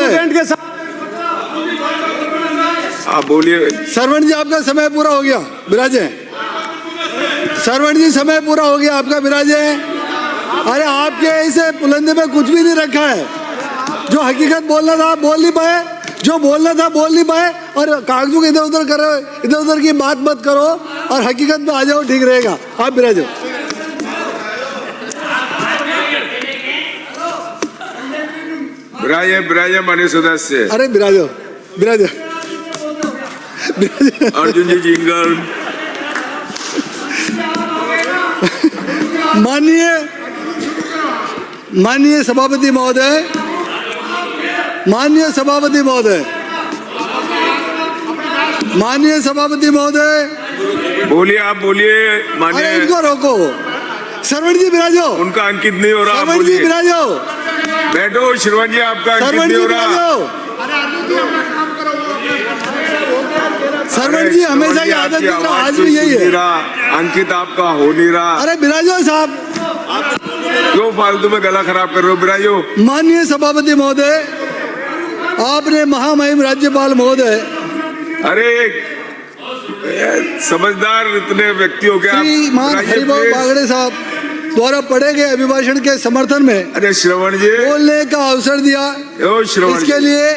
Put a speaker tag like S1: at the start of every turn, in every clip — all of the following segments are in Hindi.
S1: महोदय।
S2: आप बोलिए।
S1: सरवण जी आपका समय पूरा हो गया, विराजे। सरवण जी समय पूरा हो गया आपका, विराजे। अरे आपके इसे पुलंदे में कुछ भी नहीं रखा है। जो हकीकत बोलना था आप बोल नहीं पाए, जो बोलना था बोल नहीं पाए, और कागजों के इधर उधर करो, इधर उधर की बात मत करो और हकीकत में आ जाओ, ठीक रहेगा। आप विराजो।
S2: विराजे माननीय सदस्य।
S1: अरे विराजो, विराजो।
S2: अर्जुन जी जिंगल।
S1: माननीय सभापति महोदय, माननीय सभापति महोदय, माननीय सभापति महोदय।
S2: बोलिए, आप बोलिए।
S1: अरे इनको रोको। सरवण जी विराजो।
S2: उनका अंकित नहीं हो रहा।
S1: सरवण जी विराजो।
S2: बैठो श्रवण जी, आपका अंकित
S1: सरवण
S2: नहीं
S1: जी
S2: हो रहा।
S1: सरवण जी हमेशा की आदत है, आज भी यही है।
S2: अंकित आपका हो नहीं रहा।
S1: अरे विराजो साहब,
S2: क्यों फालतू में गला खराब कर रहे हो? विराजो।
S1: माननीय सभापति महोदय, आपने महामहिम राज्यपाल महोदय,
S2: अरे समझदार इतने व्यक्तियों के
S1: श्रीमान हरिभाऊ बागड़े साहब द्वारा पढ़े गए अभिभाषण के समर्थन में
S2: अरे श्रवण जी
S1: बोलने का अवसर दिया,
S2: श्रवण
S1: इसके लिए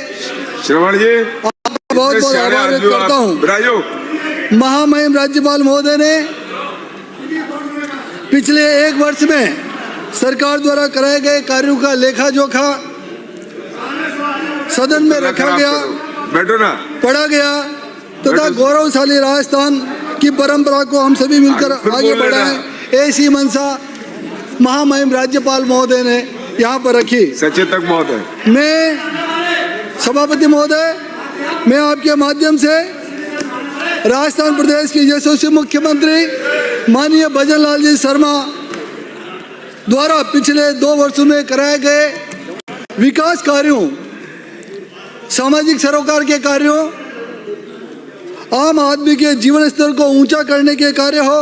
S2: श्रवण जी
S1: आपका बहुत बहुत आभार व्यक्त करता हूँ। महामहिम राज्यपाल महोदय ने पिछले 1 वर्ष में सरकार द्वारा कराए गए कार्यों का लेखा जोखा सदन में रखा गया,
S2: बैठो ना,
S1: पढ़ा गया तथा गौरवशाली राजस्थान की परंपरा को हम सभी मिलकर आगे बढ़ाएं, ऐसी मंशा महामहिम राज्यपाल महोदय ने यहाँ पर रखी।
S2: सचेतक महोदय,
S1: मैं सभापति महोदय, मैं आपके माध्यम से राजस्थान प्रदेश के यशस्वी मुख्यमंत्री माननीय भजन लाल जी शर्मा द्वारा पिछले 2 वर्षों में कराए गए विकास कार्यों, सामाजिक सरोकार के कार्यों, आम आदमी के जीवन स्तर को ऊंचा करने के कार्य हो,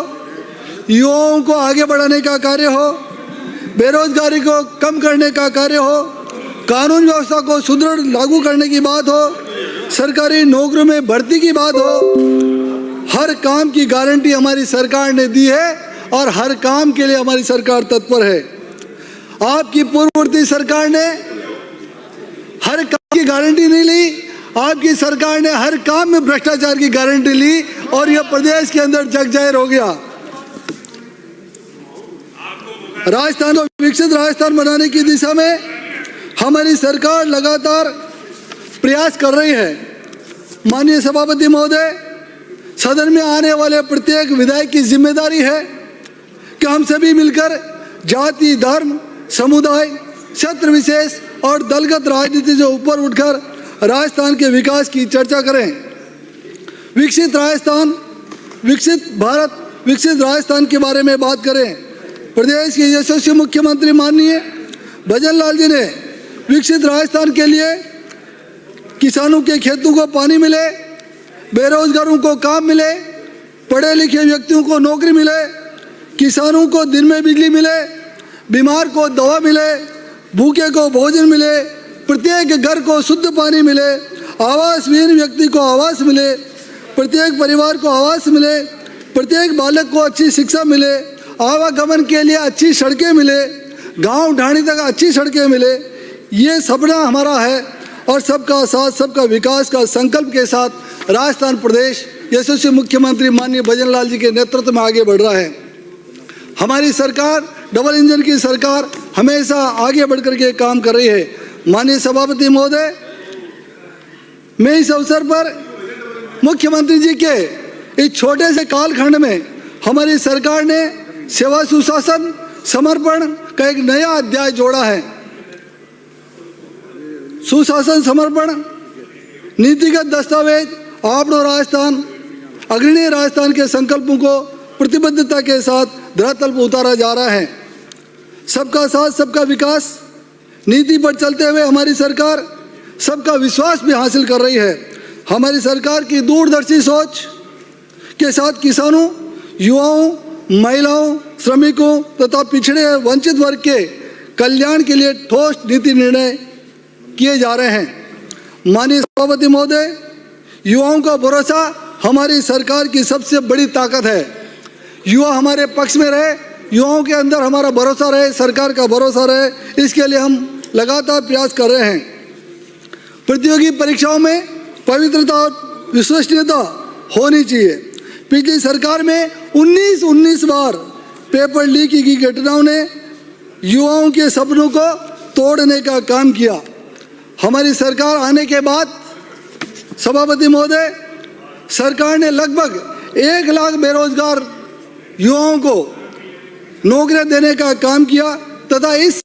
S1: युवाओं को आगे बढ़ाने का कार्य हो, बेरोजगारी को कम करने का कार्य हो, कानून व्यवस्था को सुदृढ़ लागू करने की बात हो, सरकारी नौकरियों में भर्ती की बात हो, हर काम की गारंटी हमारी सरकार ने दी है और हर काम के लिए हमारी सरकार तत्पर है। आपकी पूर्ववर्ती सरकार ने हर काम की गारंटी नहीं ली, आपकी सरकार ने हर काम में भ्रष्टाचार की गारंटी ली और यह प्रदेश के अंदर जग जाहिर हो गया। राजस्थान को विकसित राजस्थान बनाने की दिशा में हमारी सरकार लगातार प्रयास कर रही है। माननीय सभापति महोदय, सदन में आने वाले प्रत्येक विधायक की जिम्मेदारी है कि हम सभी मिलकर जाति, धर्म, समुदाय, क्षेत्र विशेष और दलगत राजनीति से ऊपर उठकर राजस्थान के विकास की चर्चा करें। विकसित राजस्थान, विकसित भारत, विकसित राजस्थान के बारे में बात करें। प्रदेश के यशस्वी मुख्यमंत्री माननीय भजन लाल जी ने विकसित राजस्थान के लिए किसानों के खेतों को पानी मिले, बेरोजगारों को काम मिले, पढ़े लिखे व्यक्तियों को नौकरी मिले, किसानों को दिन में बिजली मिले, बीमार को दवा मिले, भूखे को भोजन मिले, प्रत्येक घर को शुद्ध पानी मिले, आवासहीन व्यक्ति को आवास मिले, प्रत्येक परिवार को आवास मिले, प्रत्येक बालक को अच्छी शिक्षा मिले, आवागमन के लिए अच्छी सड़कें मिले, गांव ढाणी तक अच्छी सड़कें मिले। ये सपना हमारा है और सबका साथ सबका विकास का संकल्प के साथ राजस्थान प्रदेश यशस्वी मुख्यमंत्री माननीय भजन लाल जी के नेतृत्व में आगे बढ़ रहा है। हमारी सरकार डबल इंजन की सरकार हमेशा आगे बढ़कर के काम कर रही है। माननीय सभापति महोदय, मैं इस अवसर पर मुख्यमंत्री जी के इस छोटे से कालखंड में हमारी सरकार ने सेवा, सुशासन, समर्पण का एक नया अध्याय जोड़ा है। सुशासन, समर्पण, नीतिगत दस्तावेज आपनो राजस्थान, अग्रणी राजस्थान के संकल्पों को प्रतिबद्धता के साथ धरातल पर उतारा जा रहा है। सबका साथ सबका विकास नीति पर चलते हुए हमारी सरकार सबका विश्वास भी हासिल कर रही है। हमारी सरकार की दूरदर्शी सोच के साथ किसानों, युवाओं, महिलाओं, श्रमिकों तथा पिछड़े वंचित वर्ग के कल्याण के लिए ठोस नीति निर्णय किए जा रहे हैं। माननीय सभापति महोदय, युवाओं का भरोसा हमारी सरकार की सबसे बड़ी ताकत है। युवा हमारे पक्ष में रहे, युवाओं के अंदर हमारा भरोसा रहे, सरकार का भरोसा रहे, इसके लिए हम लगातार प्रयास कर रहे हैं। प्रतियोगी परीक्षाओं में पवित्रता और विश्वसनीयता होनी चाहिए। पिछली सरकार में 19 बार पेपर लीक की घटनाओं ने युवाओं के सपनों को तोड़ने का काम किया। हमारी सरकार आने के बाद सभापति महोदय, सरकार ने लगभग 1 लाख बेरोजगार युवाओं को नौकरियां देने का काम किया तथा इस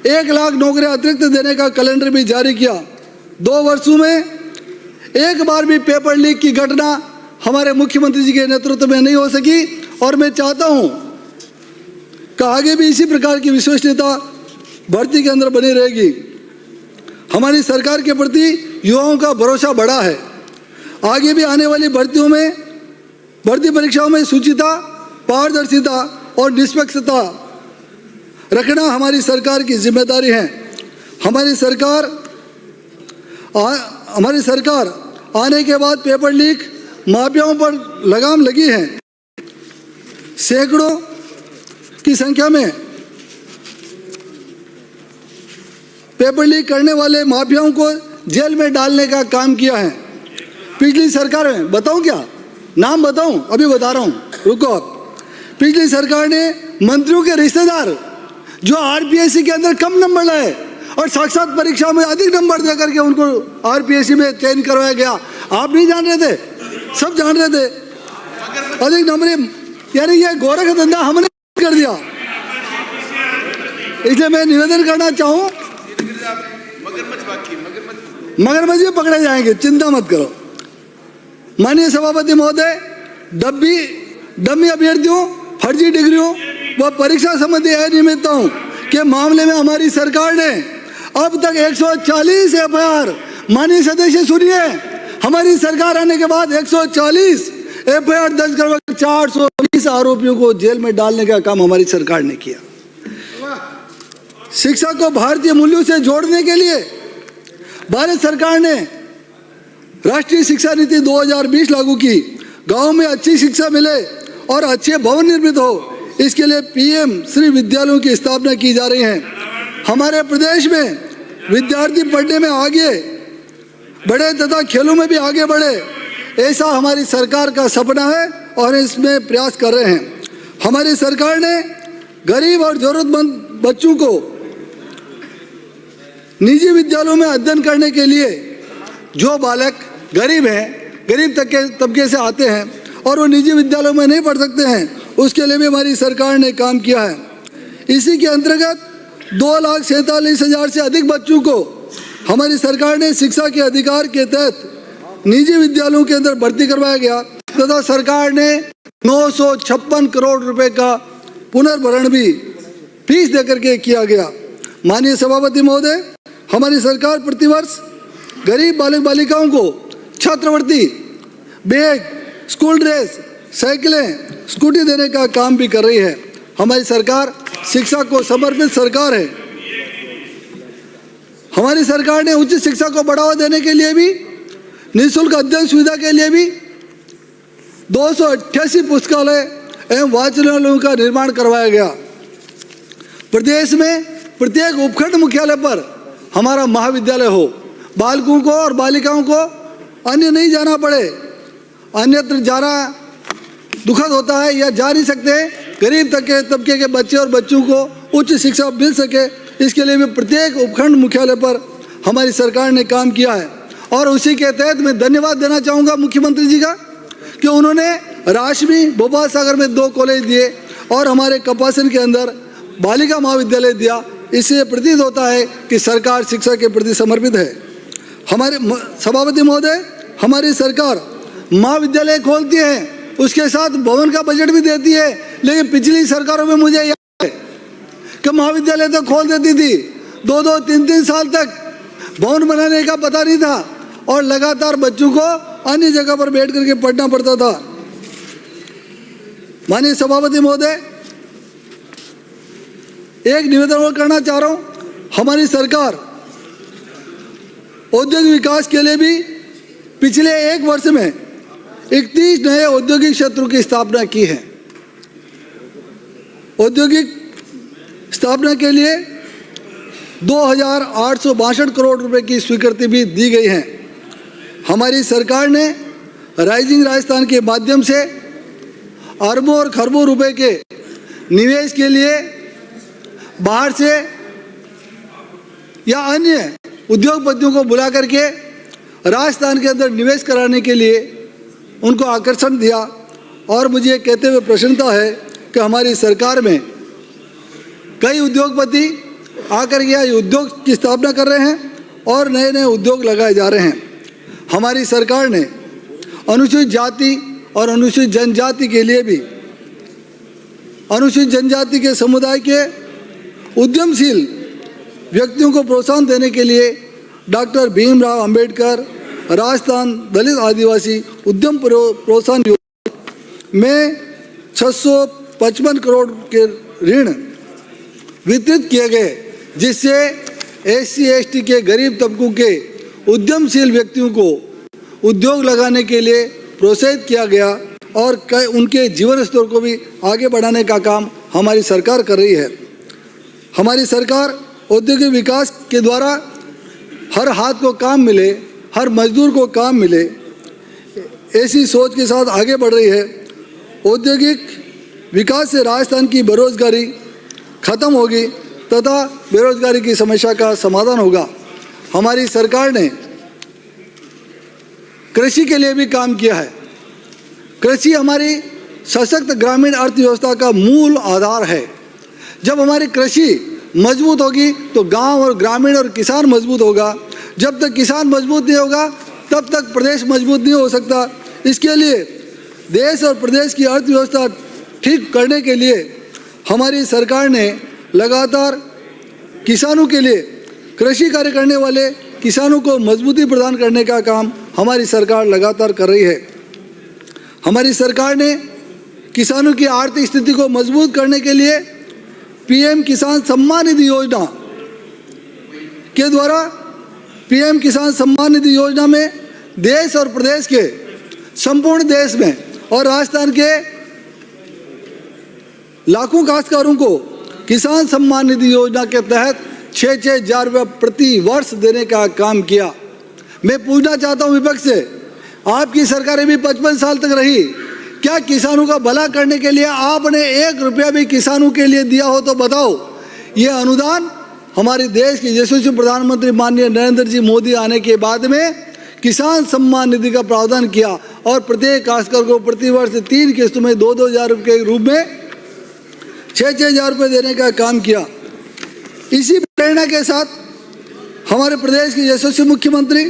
S1: 1 लाख नौकरियां अतिरिक्त देने का कैलेंडर भी जारी किया। 2 वर्षों में एक बार भी पेपर लीक की घटना हमारे मुख्यमंत्री जी के नेतृत्व में नहीं हो सकी और मैं चाहता हूं कि आगे भी इसी प्रकार की विश्वसनीयता भर्ती के अंदर बनी रहेगी। हमारी सरकार के प्रति युवाओं का भरोसा बढ़ा है। आगे भी आने वाली भर्ती परीक्षाओं में शुचिता, पारदर्शिता और निष्पक्षता रखना हमारी सरकार की जिम्मेदारी है। हमारी सरकार आने के बाद पेपर लीक माफियाओं पर लगाम लगी है। सैकड़ों की संख्या में पेपर लीक करने वाले माफियाओं को जेल में डालने का काम किया है। पिछली सरकार में बताऊं क्या नाम बताऊं? अभी बता रहा हूं, रुको आप। पिछली सरकार ने मंत्रियों के रिश्तेदार जो आरपीएससी के अंदर कम नंबर लाए और साक्षात परीक्षा में अधिक नंबर दे करके उनको आरपीएससी में चयन करवाया गया। आप नहीं जान रहे थे, सब जान रहे थे। अधिक नंबर यानी ये गोरख धंधा हमने कर दिया। इसलिए मैं निवेदन करना चाहूं, मगरमच्छ भी पकड़े जाएंगे, चिंता मत करो। माननीय सभापति महोदय, डमी अभ्यर्थियों, फर्जी डिग्रियों व परीक्षा संबंधी अनियमितताओं के मामले में हमारी सरकार ने अब तक 140 एफआईआर, माननीय सदस्य सुनिए, हमारी सरकार आने के बाद 140 एफआईआर दर्ज करवा 420 आरोपियों को जेल में डालने का काम हमारी सरकार ने किया। शिक्षा को भारतीय मूल्यों से जोड़ने के लिए भारत सरकार ने राष्ट्रीय शिक्षा नीति 2020 लागू की। गांव में अच्छी शिक्षा मिले और अच्छे भवन निर्मित हो, इसके लिए पीएम श्री विद्यालयों की स्थापना की जा रही है। हमारे प्रदेश में विद्यार्थी पढ़ने में आगे बढ़े तथा खेलों में भी आगे बढ़े, ऐसा हमारी सरकार का सपना है और इसमें प्रयास कर रहे हैं। हमारी सरकार ने गरीब और जरूरतमंद बच्चों को निजी विद्यालयों में अध्ययन करने के लिए, जो बालक गरीब हैं, गरीब तबके से आते हैं और वो निजी विद्यालयों में नहीं पढ़ सकते हैं, उसके लिए भी हमारी सरकार ने काम किया है। इसी के अंतर्गत 2,47,000 से अधिक बच्चों को हमारी सरकार ने शिक्षा के अधिकार के तहत निजी विद्यालयों के अंदर भर्ती करवाया गया तथा सरकार ने 956 करोड़ रुपए का पुनर्भरण भी फीस देकर के किया गया। माननीय सभापति महोदय, हमारी सरकार प्रतिवर्ष गरीब बालक बालिकाओं को छात्रवृत्ति, बैग, स्कूल ड्रेस, साइकिलें, स्कूटी देने का काम भी कर रही है। हमारी सरकार शिक्षा को समर्पित सरकार है। हमारी सरकार ने उच्च शिक्षा को बढ़ावा देने के लिए भी, निःशुल्क अध्ययन सुविधा के लिए भी 288 पुस्तकालय एवं वाचनालयों का निर्माण करवाया गया। प्रदेश में प्रत्येक उपखंड मुख्यालय पर हमारा महाविद्यालय हो, बालकों को और बालिकाओं को अन्य नहीं जाना पड़े। अन्यत्र जाना दुखद होता है या जा नहीं सकते। गरीब तबके के बच्चे और बच्चों को उच्च शिक्षा मिल सके, इसके लिए भी प्रत्येक उपखंड मुख्यालय पर हमारी सरकार ने काम किया है। और उसी के तहत मैं धन्यवाद देना चाहूँगा मुख्यमंत्री जी का कि उन्होंने राशमी, भोपाल सागर में 2 कॉलेज दिए और हमारे कपासन के अंदर बालिका महाविद्यालय दिया। इससे प्रतीत होता है कि सरकार शिक्षा के प्रति समर्पित है। हमारे सभापति महोदय, हमारी सरकार महाविद्यालय खोलती है, उसके साथ भवन का बजट भी देती है, लेकिन पिछली सरकारों में मुझे याद है कि महाविद्यालय तो खोल देती थी, 2-2, 3-3 साल तक भवन बनाने का पता नहीं था और लगातार बच्चों को अन्य जगह पर बैठ करके पढ़ना पड़ता था। माननीय सभापति महोदय, एक निवेदन और करना चाह रहा हूं। हमारी सरकार औद्योगिक विकास के लिए भी पिछले 1 वर्ष में 31 नए औद्योगिक क्षेत्रों की स्थापना की है। औद्योगिक स्थापना के लिए 2,862 करोड़ रुपए की स्वीकृति भी दी गई है। हमारी सरकार ने राइजिंग राजस्थान के माध्यम से अरबों और खरबों रुपए के निवेश के लिए बाहर से या अन्य उद्योगपतियों को बुला करके राजस्थान के अंदर निवेश कराने के लिए उनको आकर्षण दिया। और मुझे कहते हुए प्रसन्नता है कि हमारी सरकार में कई उद्योगपति आकर के उद्योग की स्थापना कर रहे हैं और नए नए उद्योग लगाए जा रहे हैं। हमारी सरकार ने अनुसूचित जाति और अनुसूचित जनजाति के लिए भी अनुसूचित जनजाति के समुदाय के उद्यमशील व्यक्तियों को प्रोत्साहन देने के लिए डॉक्टर भीमराव अंबेडकर राजस्थान दलित आदिवासी उद्यम प्रोत्साहन योजना में 655 करोड़ के ऋण वितरित किए गए, जिससे SC/ST के गरीब तबकों के उद्यमशील व्यक्तियों को उद्योग लगाने के लिए प्रोत्साहित किया गया और उनके जीवन स्तर को भी आगे बढ़ाने का काम हमारी सरकार कर रही है। हमारी सरकार औद्योगिक विकास के द्वारा हर हाथ को काम मिले, हर मजदूर को काम मिले, ऐसी सोच के साथ आगे बढ़ रही है। औद्योगिक विकास से राजस्थान की बेरोजगारी खत्म होगी तथा बेरोजगारी की समस्या का समाधान होगा। हमारी सरकार ने कृषि के लिए भी काम किया है। कृषि हमारी सशक्त ग्रामीण अर्थव्यवस्था का मूल आधार है। जब हमारी कृषि मजबूत होगी तो गांव और ग्रामीण और किसान मजबूत होगा। जब तक किसान मजबूत नहीं होगा तब तक प्रदेश मजबूत नहीं हो सकता। इसके लिए देश और प्रदेश की अर्थव्यवस्था ठीक करने के लिए हमारी सरकार ने लगातार किसानों के लिए, कृषि कार्य करने वाले किसानों को मजबूती प्रदान करने का काम हमारी सरकार लगातार कर रही है। हमारी सरकार ने किसानों की आर्थिक स्थिति को मजबूत करने के लिए PM किसान सम्मान निधि योजना के द्वारा PM किसान सम्मान निधि योजना में देश और प्रदेश के संपूर्ण देश में और राजस्थान के लाखों काश्तकारों को किसान सम्मान निधि योजना के तहत 6-6 हज़ार रुपये प्रति वर्ष देने का काम किया। मैं पूछना चाहता हूं विपक्ष से, आपकी सरकारें भी 55 साल तक रही, क्या किसानों का भला करने के लिए आपने 1 रुपया भी किसानों के लिए दिया हो तो बताओ। ये अनुदान हमारे देश के यशस्वी प्रधानमंत्री माननीय नरेंद्र जी मोदी आने के बाद में किसान सम्मान निधि का प्रावधान किया और प्रत्येक काश्तकार को प्रति वर्ष 3 किस्तों में 2-2 हज़ार रुपये के रूप में 6-6 हज़ार रुपये देने का काम किया। इसी प्रेरणा के साथ हमारे प्रदेश के यशस्वी मुख्यमंत्री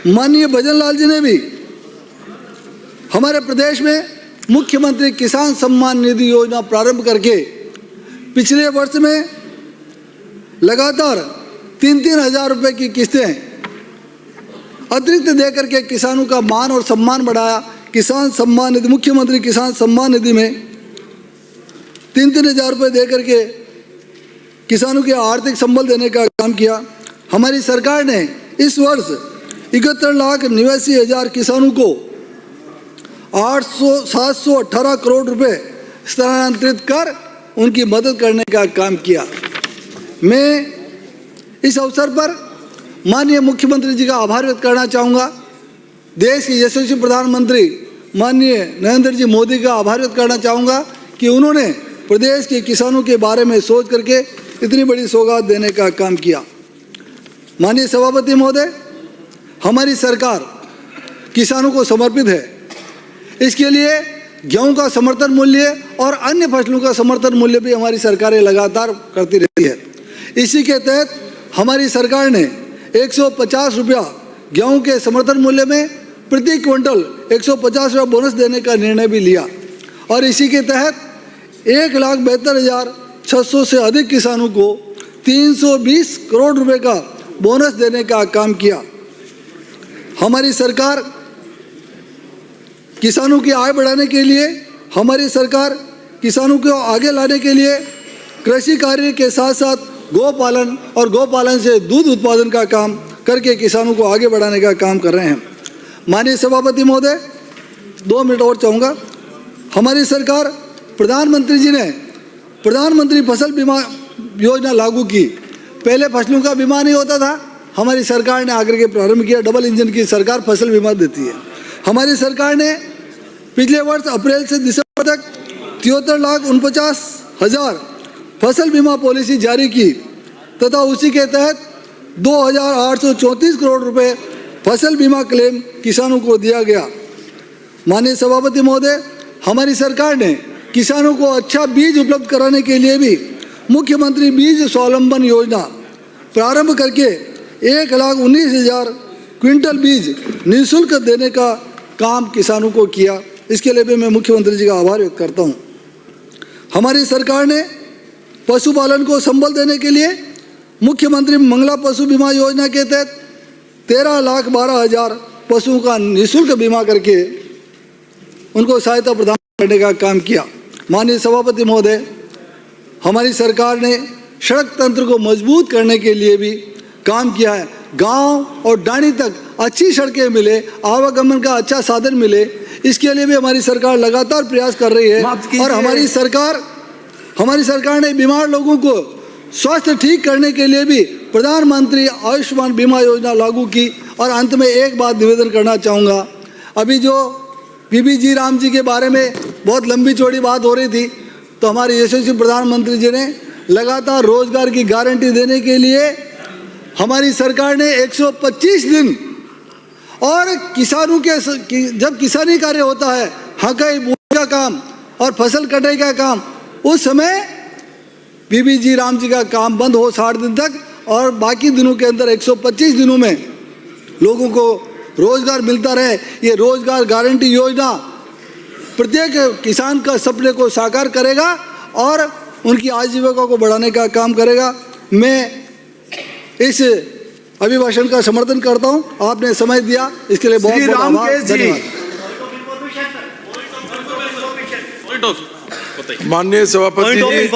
S1: माननीय भजन लाल जी ने भी हमारे प्रदेश में मुख्यमंत्री किसान सम्मान निधि योजना प्रारंभ करके पिछले वर्ष में लगातार 3-3 हज़ार रुपये की किस्तें अतिरिक्त देकर के किसानों का मान और सम्मान बढ़ाया। किसान सम्मान निधि, मुख्यमंत्री किसान सम्मान निधि में 3-3 हज़ार रुपये देकर के किसानों के आर्थिक संबल देने का काम किया। हमारी सरकार ने इस वर्ष 71,89,000 किसानों को 718 करोड़ रुपए स्थानांतरित कर उनकी मदद करने का काम किया। मैं इस अवसर पर माननीय मुख्यमंत्री जी का आभार व्यक्त करना चाहूँगा। देश के यशस्वी प्रधानमंत्री माननीय नरेंद्र जी मोदी का आभार व्यक्त करना चाहूँगा कि उन्होंने प्रदेश के किसानों के बारे में सोच करके इतनी बड़ी सौगात देने का काम किया। माननीय सभापति महोदय, हमारी सरकार किसानों को समर्पित है। इसके लिए गेहूं का समर्थन मूल्य और अन्य फसलों का समर्थन मूल्य भी हमारी सरकारें लगातार करती रहती है। इसी के तहत हमारी सरकार ने 150 रुपया गेहूं के समर्थन मूल्य में प्रति क्विंटल 150 रुपया बोनस देने का निर्णय भी लिया और इसी के तहत 1,72,600 से अधिक किसानों को 320 करोड़ रुपए का बोनस देने का काम किया। हमारी सरकार किसानों की आय बढ़ाने के लिए, हमारी सरकार किसानों को आगे लाने के लिए कृषि कार्य के साथ साथ गोपालन और गोपालन से दूध उत्पादन का काम करके किसानों को आगे बढ़ाने का काम कर रहे हैं। माननीय सभापति महोदय, 2 मिनट और चाहूँगा। हमारी सरकार, प्रधानमंत्री जी ने प्रधानमंत्री फसल बीमा योजना लागू की। पहले फसलों का बीमा नहीं होता था, हमारी सरकार ने आकर के प्रारंभ किया। डबल इंजन की सरकार फसल बीमा देती है। हमारी सरकार ने पिछले वर्ष अप्रैल से दिसंबर तक 73,49,000 फसल बीमा पॉलिसी जारी की तथा उसी के तहत 2,834 करोड़ रुपए फसल बीमा क्लेम किसानों को दिया गया। माननीय सभापति महोदय, हमारी सरकार ने किसानों को अच्छा बीज उपलब्ध कराने के लिए भी मुख्यमंत्री बीज स्वावलंबन योजना प्रारंभ करके 1,19,000 क्विंटल बीज निःशुल्क देने का काम किसानों को किया। इसके लिए भी मैं मुख्यमंत्री जी का आभार व्यक्त करता हूँ। हमारी सरकार ने पशुपालन को संबल देने के लिए मुख्यमंत्री मंगला पशु बीमा योजना के तहत 13,12,000 पशुओं का निःशुल्क बीमा करके उनको सहायता प्रदान करने का काम किया। माननीय सभापति महोदय, हमारी सरकार ने सड़क तंत्र को मजबूत करने के लिए भी काम किया है। गांव और डाणी तक अच्छी सड़कें मिले, आवागमन का अच्छा साधन मिले, इसके लिए भी हमारी सरकार लगातार प्रयास कर रही है। और हमारी सरकार ने बीमार लोगों को स्वास्थ्य ठीक करने के लिए भी प्रधानमंत्री आयुष्मान बीमा योजना लागू की। और अंत में एक बात निवेदन करना चाहूँगा, अभी जो बीबी राम जी के बारे में बहुत लंबी चौड़ी बात हो रही थी, तो हमारे यशस्वी प्रधानमंत्री जी ने लगातार रोजगार की गारंटी देने के लिए हमारी सरकार ने 125 दिन और किसानों के जब किसानी कार्य होता है, हकाई बुआई का काम और फसल कटाई का काम, उस समय बीबी राम जी का काम बंद हो 60 दिन तक, और बाकी दिनों के अंदर 125 दिनों में लोगों को रोजगार मिलता रहे। ये रोजगार गारंटी योजना प्रत्येक किसान का सपने को साकार करेगा और उनकी आजीविका को बढ़ाने का काम करेगा। मैं इस अभिभाषण का समर्थन करता हूं। आपने समय दिया, इसके लिए बहुत बहुत आभार, धन्यवाद।
S2: माननीय सभापति जी,